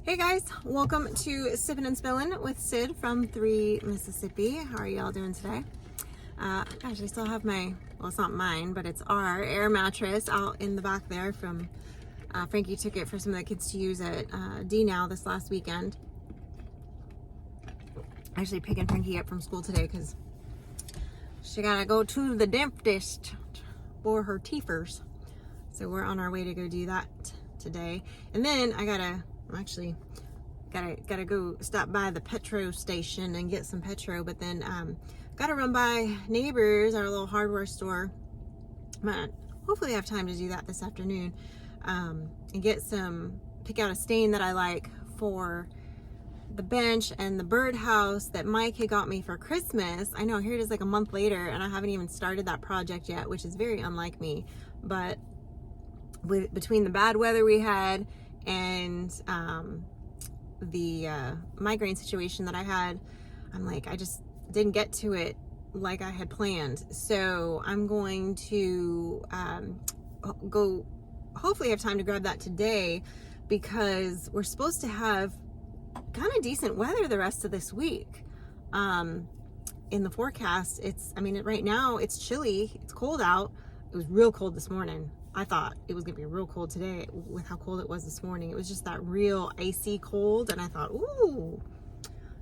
Hey guys, welcome to Sippin' and Spillin' with Sid from 3 Mississippi. How are y'all doing today? Gosh, I still have my, well, it's not mine, but it's our air mattress out in the back there from Frankie took it for some of the kids to use at D-Now this last weekend. Actually picking Frankie up from school today because she gotta go to the dentist for her teethers. So we're on our way to go do that today. And then I gotta go stop by the Petro station and get some Petro, but then gotta run by Neighbors, our little hardware store. Hopefully I have time to do that this afternoon, and pick out a stain that I like for the bench and the birdhouse that Mike had got me for Christmas. I know, here it is like a month later and I haven't even started that project yet, which is very unlike me, but between the bad weather we had and the migraine situation that I had, I'm like, I just didn't get to it like I had planned. So I'm going to go hopefully have time to grab that today, because we're supposed to have kind of decent weather the rest of this week. In the forecast, right now it's chilly, it's cold out. It was real cold this morning. I thought it was gonna be real cold today with how cold it was this morning. It was just that real icy cold, and I thought, ooh,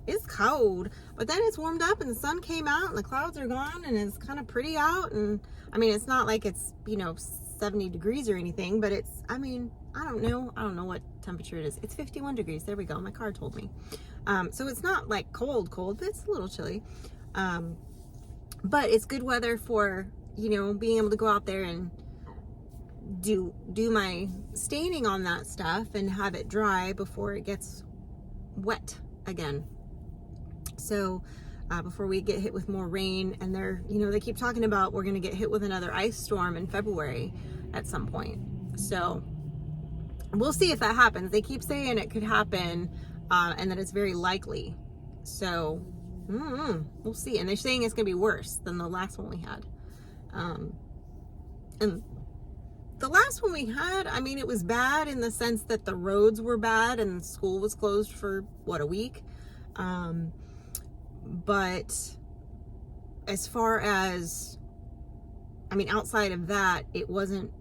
it's cold. But then it's warmed up and the sun came out and the clouds are gone and it's kind of pretty out. And I mean, it's not like it's 70 degrees or anything, but it's, I don't know what temperature it is. It's 51 degrees. There we go. My car told me. So it's not like cold, but it's a little chilly. But it's good weather for, being able to go out there and do my staining on that stuff and have it dry before it gets wet again. So before we get hit with more rain, and they keep talking about we're going to get hit with another ice storm in February at some point. So we'll see if that happens. They keep saying it could happen, and that it's very likely. So we'll see. And they're saying it's going to be worse than the last one we had. And the last one we had, it was bad in the sense that the roads were bad and school was closed for, a week? But as far as, outside of that, it wasn't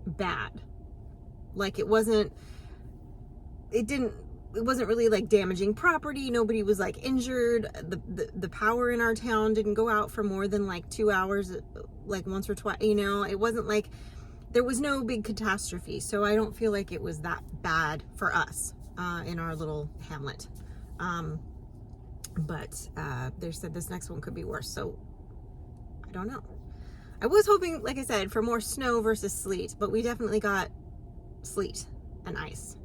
bad. Like, it wasn't really like damaging property. Nobody was like injured. The power in our town didn't go out for more than like 2 hours, like once or twice, it wasn't like, there was no big catastrophe. So I don't feel like it was that bad for us, in our little hamlet. But they said this next one could be worse. So I don't know. I was hoping, like I said, for more snow versus sleet, but we definitely got sleet and ice.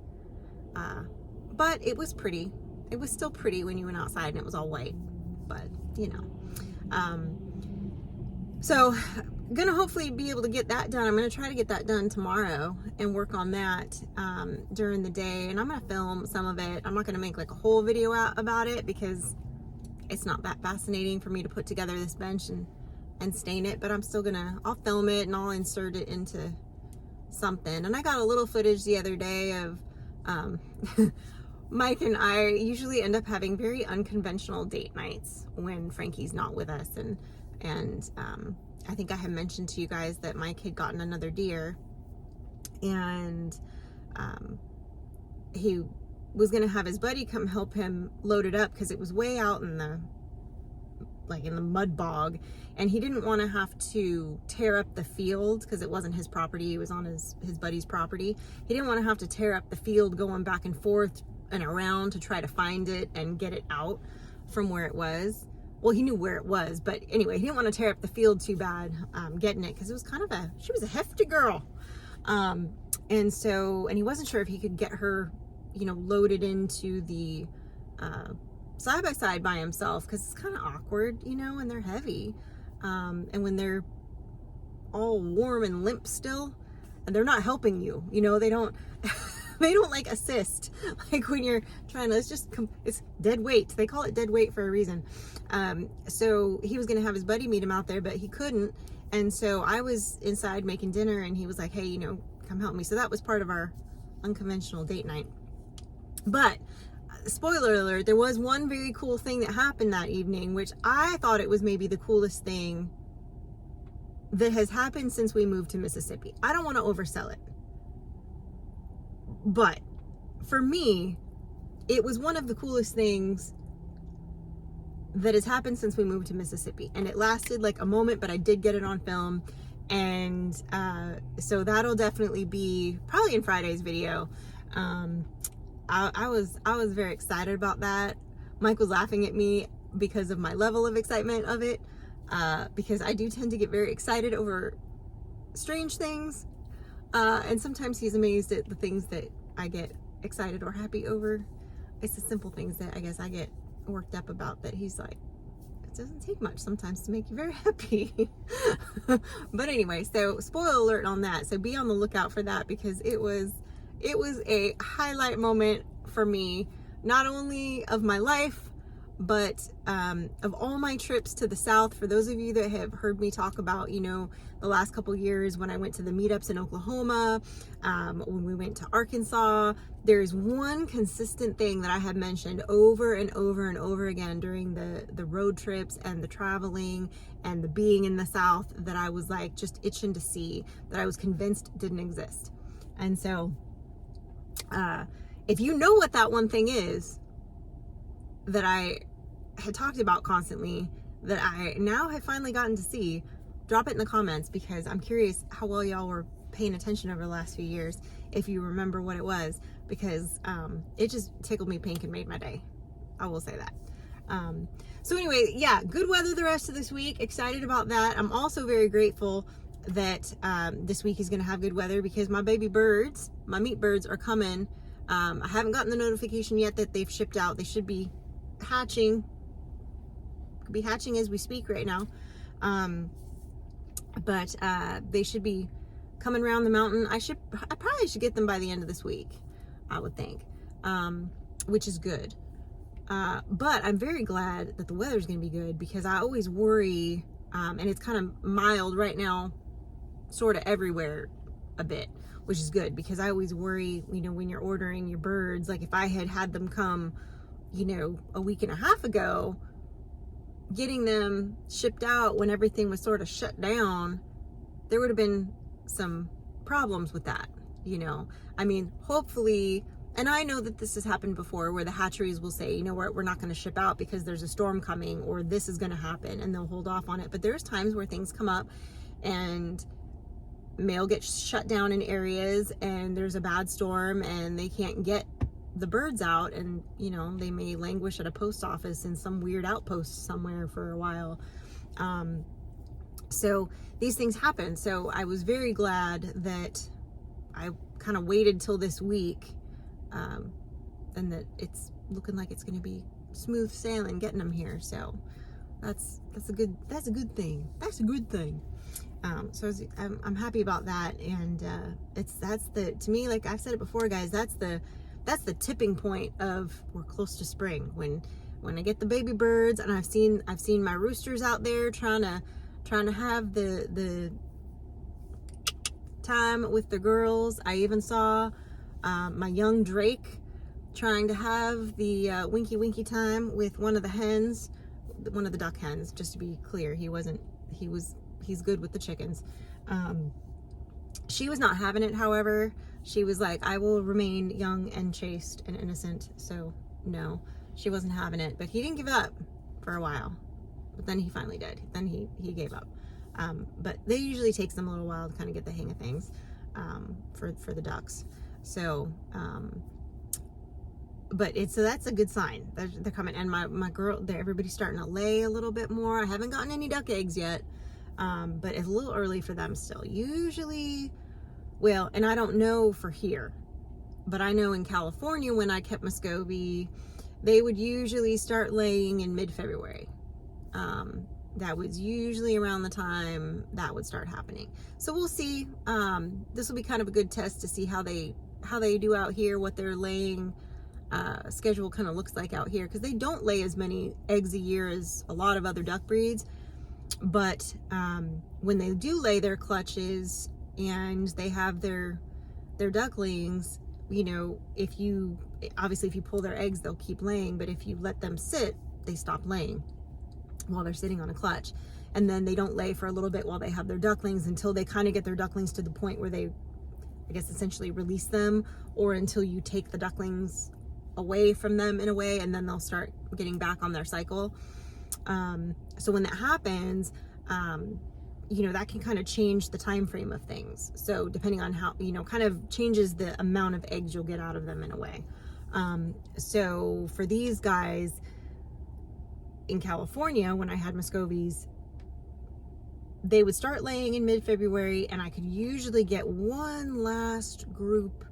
But it was pretty. It was still pretty when you went outside and it was all white, but so gonna hopefully be able to get that done. I'm gonna try to get that done tomorrow and work on that during the day, and I'm gonna film some of it. I'm not gonna make like a whole video out about it because it's not that fascinating for me to put together this bench and stain it, but I'll film it and I'll insert it into something. And I got a little footage the other day of Mike and I usually end up having very unconventional date nights when Frankie's not with us, and I think I had mentioned to you guys that Mike had gotten another deer, and he was gonna have his buddy come help him load it up because it was way out in the mud bog, and he didn't want to have to tear up the field because it wasn't his property. It was on his buddy's property. He didn't want to have to tear up the field going back and forth and around to try to find it and get it out from where it was. Well, he knew where it was, but anyway, he didn't want to tear up the field too bad getting it, because it was she was a hefty girl. And he wasn't sure if he could get her, loaded into the side-by-side by himself, because it's kind of awkward, and they're heavy. And when they're all warm and limp still, and they're not helping you, they don't they don't like assist, like when you're trying to, it's dead weight. They call it dead weight for a reason. So he was gonna have his buddy meet him out there, but he couldn't, and so I was inside making dinner, and he was like, hey, come help me. So that was part of our unconventional date night. But spoiler alert, there was one very cool thing that happened that evening, which I thought it was maybe the coolest thing that has happened since we moved to Mississippi. I don't want to oversell it, but for me, it was one of the coolest things that has happened since we moved to Mississippi. And it lasted like a moment, but I did get it on film. And so that'll definitely be probably in Friday's video. I was very excited about that. Mike was laughing at me because of my level of excitement of it, because I do tend to get very excited over strange things, and sometimes he's amazed at the things that I get excited or happy over. It's the simple things that I guess I get worked up about that he's like, it doesn't take much sometimes to make you very happy. But anyway, so spoiler alert on that, so be on the lookout for that, because it was a highlight moment for me, not only of my life, but of all my trips to the South. For those of you that have heard me talk about, you know, the last couple years when I went to the meetups in Oklahoma, when we went to Arkansas, there's one consistent thing that I have mentioned over and over and over again during the road trips and the traveling and the being in the South, that I was like just itching to see, that I was convinced didn't exist. And so if you know what that one thing is that I had talked about constantly, that I now have finally gotten to see, drop it in the comments, because I'm curious how well y'all were paying attention over the last few years, if you remember what it was, because it just tickled me pink and made my day. I will say that. So anyway, yeah, good weather the rest of this week. Excited about that. I'm also very grateful that this week is going to have good weather, because my baby birds, my meat birds, are coming. I haven't gotten the notification yet that they've shipped out. They should be hatching. Could be hatching as we speak right now. But they should be coming around the mountain. I probably should get them by the end of this week, I would think, which is good. But I'm very glad that the weather's going to be good, because I always worry, and it's kind of mild right now, sort of everywhere a bit, which is good, because I always worry, you know, when you're ordering your birds, like if I had them come, you know, a week and a half ago, getting them shipped out when everything was sort of shut down, there would have been some problems with that, you know. I mean, hopefully, and I know that this has happened before, where the hatcheries will say, you know what, we're not going to ship out because there's a storm coming, or this is going to happen, and they'll hold off on it. But there's times where things come up and mail gets shut down in areas, and there's a bad storm and they can't get the birds out, and you know, they may languish at a post office in some weird outpost somewhere for a while. So these things happen. So I was very glad that I kind of waited till this week, and that it's looking like it's going to be smooth sailing getting them here. So that's a good thing. That's a good thing. So I'm happy about that. And to me, like I've said it before, guys, that's the tipping point of we're close to spring, when I get the baby birds, and I've seen my roosters out there trying to have the time with the girls. I even saw my young Drake trying to have the winky time with one of the hens, one of the duck hens, just to be clear. He's good with the chickens. She was not having it, however. She was like, I will remain young and chaste and innocent. So no, she wasn't having it. But he didn't give up for a while. But then he finally did. Then he gave up. But they usually takes them a little while to kind of get the hang of things, for the ducks. So, so that's a good sign. They're coming. And my girl, everybody's starting to lay a little bit more. I haven't gotten any duck eggs yet. But it's a little early for them still. Usually, well, and I don't know for here, but I know in California, when I kept Muscovy, they would usually start laying in mid-February. That was usually around the time that would start happening. So we'll see. This will be kind of a good test to see how they do out here, what their laying schedule kind of looks like out here, because they don't lay as many eggs a year as a lot of other duck breeds. But when they do lay their clutches and they have their ducklings, you know, if you pull their eggs, they'll keep laying, but if you let them sit, they stop laying while they're sitting on a clutch. And then they don't lay for a little bit while they have their ducklings, until they kind of get their ducklings to the point where they, I guess, essentially release them, or until you take the ducklings away from them in a way, and then they'll start getting back on their cycle. So when that happens, you know, that can kind of change the time frame of things. So depending on how, you know, kind of changes the amount of eggs you'll get out of them in a way. So for these guys in California, when I had Muscovies, they would start laying in mid-February, and I could usually get one last group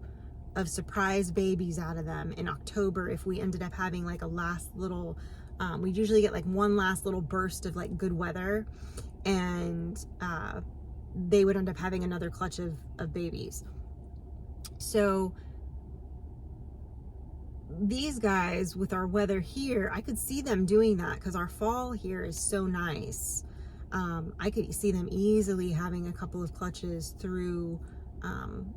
of surprise babies out of them in October if we ended up having like a last little, we'd usually get like one last little burst of like good weather, and they would end up having another clutch of babies. So these guys, with our weather here, I could see them doing that because our fall here is so nice. I could see them easily having a couple of clutches through,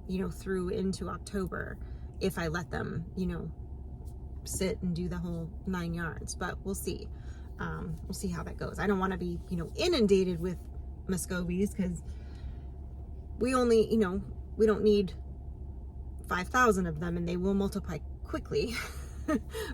you know, through into October, if I let them, you know, sit and do the whole 9 yards. But we'll see. We'll see how that goes. I don't want to be, you know, inundated with Muscovies, because we only, you know, we don't need 5,000 of them, and they will multiply quickly.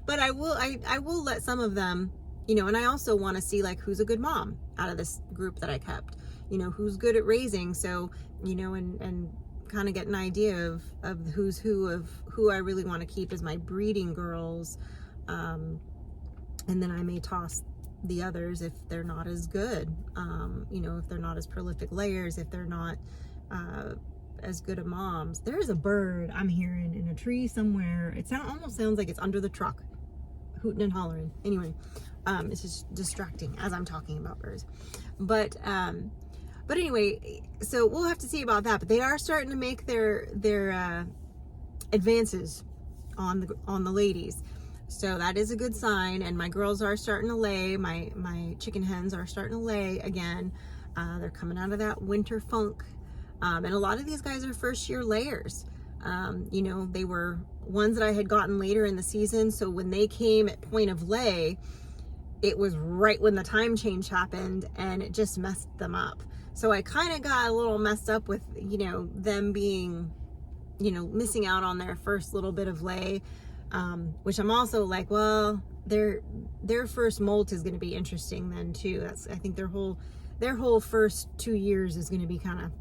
But I will let some of them, you know, and I also want to see like who's a good mom out of this group that I kept, you know, who's good at raising. So, you know, and kind of get an idea of who's who, of who I really want to keep as my breeding girls. And then I may toss the others if they're not as good, you know, if they're not as prolific layers, if they're not as good of moms. There's a bird I'm hearing in a tree somewhere. It almost sounds like it's under the truck, hooting and hollering. Anyway, it's just distracting as I'm talking about birds. But anyway, so we'll have to see about that. But they are starting to make their advances on the ladies. So that is a good sign. And my girls are starting to lay. My chicken hens are starting to lay again. They're coming out of that winter funk. And a lot of these guys are first year layers. You know, they were ones that I had gotten later in the season. So when they came at point of lay, it was right when the time change happened, and it just messed them up. So I kind of got a little messed up with, you know, them being, you know, missing out on their first little bit of lay, which I'm also like, well, their first molt is going to be interesting then too. I think their whole first 2 years is going to be kind of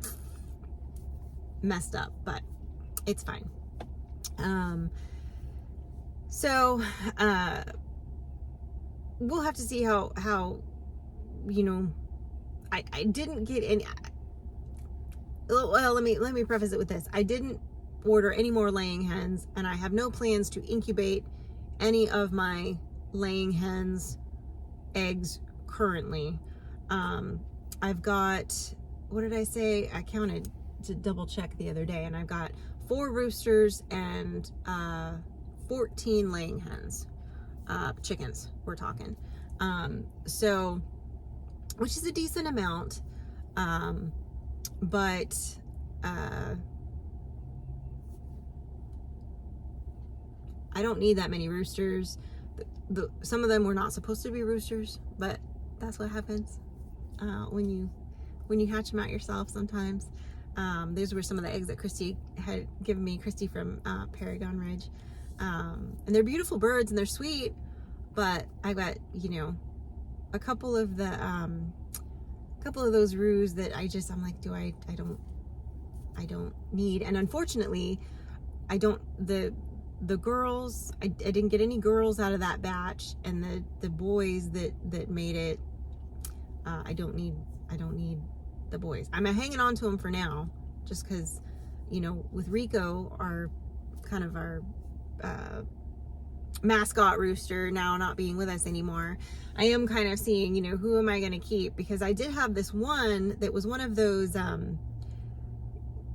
messed up, but it's fine. So we'll have to see how you know, I didn't get any, well, let me preface it with this. I didn't order any more laying hens, and I have no plans to incubate any of my laying hens eggs currently. I've got, what did I say? I counted to double check the other day, and I've got 4 roosters and 14 laying hens, chickens we're talking. So, which is a decent amount, but I don't need that many roosters. Some of them were not supposed to be roosters, but that's what happens when you hatch them out yourself sometimes. Those were some of the eggs that Christy had given me, Christy from Paragon Ridge. And they're beautiful birds and they're sweet, but I got, you know, a couple of those roos that I'm like, I don't need. And unfortunately, the girls, I didn't get any girls out of that batch, and the boys that made it, I don't need the boys. I'm hanging on to them for now, just because, you know, with Rico, our mascot rooster now not being with us anymore, I am kind of seeing, you know, who am I going to keep, because I did have this one that was one of those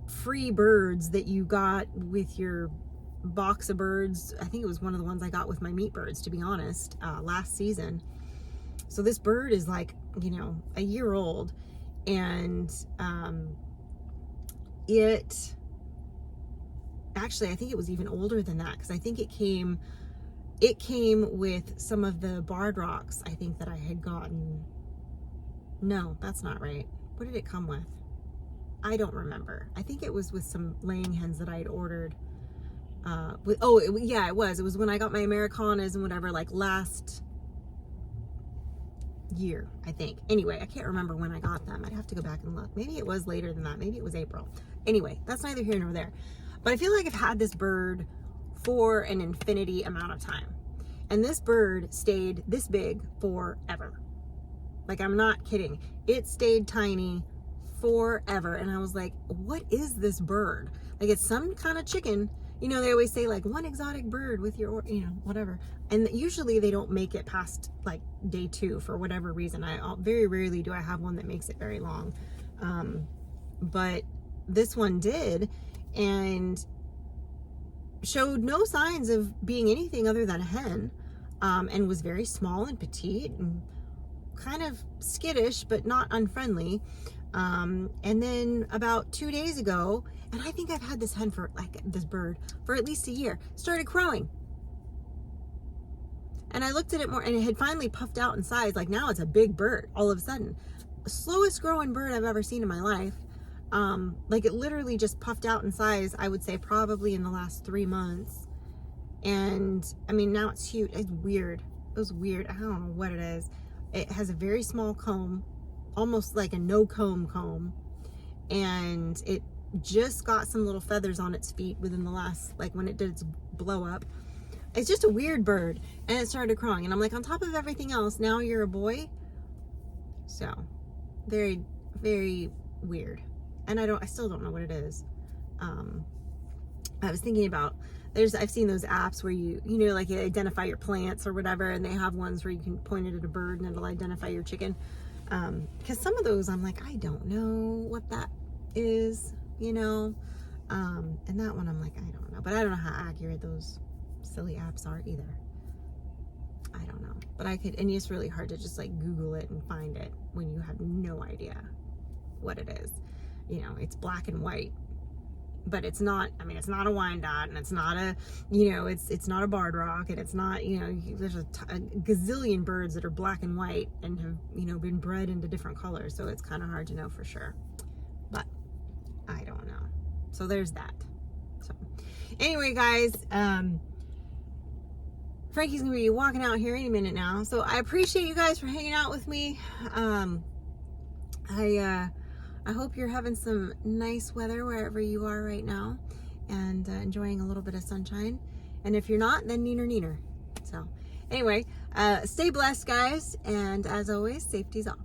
free birds that you got with your box of birds. I think it was one of the ones I got with my meat birds, to be honest, last season. So this bird is like, you know, a year old, and it actually, I think it was even older than that, because I think it came with some of the barred rocks, I think, that I had gotten. No, that's not right. What did it come with? I don't remember. I think it was with some laying hens that I had ordered. Yeah, it was when I got my Americanas and whatever, like last year, I think. Anyway, I can't remember when I got them. I'd have to go back and look. Maybe it was later than that. Maybe it was April. Anyway, that's neither here nor there. But I feel like I've had this bird for an infinity amount of time. And this bird stayed this big forever. Like, I'm not kidding. It stayed tiny forever. And I was like, what is this bird? Like, it's some kind of chicken. You know, they always say like one exotic bird with your, you know, whatever. And usually they don't make it past like day 2 for whatever reason. Very rarely do I have one that makes it very long. But this one did, and showed no signs of being anything other than a hen, and was very small and petite and kind of skittish, but not unfriendly. And then about 2 days ago, and I think I've had this hen for, like, this bird for at least a year, started crowing. And I looked at it more, and it had finally puffed out in size. Like, now it's a big bird all of a sudden. Slowest growing bird I've ever seen in my life. Like, it literally just puffed out in size, I would say probably in the last 3 months. And I mean, now it's huge. It's weird. It was weird. I don't know what it is. It has a very small comb, almost like a no comb. And it just got some little feathers on its feet within the last, like, when it did its blow up. It's just a weird bird. And it started crowing. And I'm like, on top of everything else, now you're a boy. So very, very weird. And I still don't know what it is. I was thinking about, I've seen those apps where you know, like, you identify your plants or whatever, and they have ones where you can point it at a bird and it'll identify your chicken. Because some of those, I'm like, I don't know what that is, you know. And that one, I'm like, I don't know. But I don't know how accurate those silly apps are either. I don't know. But and it's really hard to just, like, Google it and find it when you have no idea what it is. You know, it's black and white, but it's not, I mean, it's not a Wyandotte, and it's not a, you know, it's not a barred rock, and it's not, you know, there's a gazillion birds that are black and white and have, you know, been bred into different colors. So it's kind of hard to know for sure, but I don't know. So there's that. So anyway, guys, Frankie's gonna be walking out here any minute now. So I appreciate you guys for hanging out with me. I hope you're having some nice weather wherever you are right now, and enjoying a little bit of sunshine. And if you're not, then neener. So anyway, stay blessed, guys. And as always, safety's off.